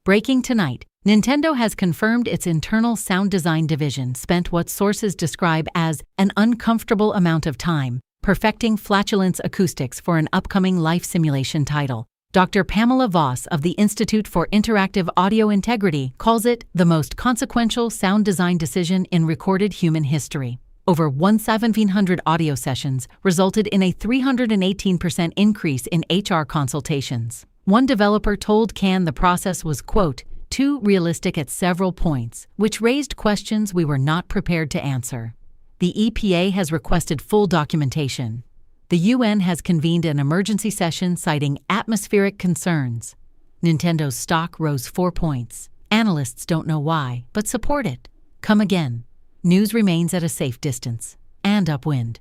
Breaking tonight, Nintendo has confirmed its internal sound design division spent what sources describe as an uncomfortable amount of time perfecting flatulence acoustics for an upcoming life simulation title. Dr. Pamela Voss of the Institute for Interactive Audio Integrity calls it the most consequential sound design decision in recorded human history. Over 1,700 audio sessions resulted in a 318% increase in HR consultations. One developer told Cannes the process was, quote, too realistic at several points, which raised questions we were not prepared to answer. The EPA has requested full documentation. The UN has convened an emergency session citing atmospheric concerns. Nintendo's stock rose 4 points. Analysts don't know why, but support it. Come again. News remains at a safe distance and upwind.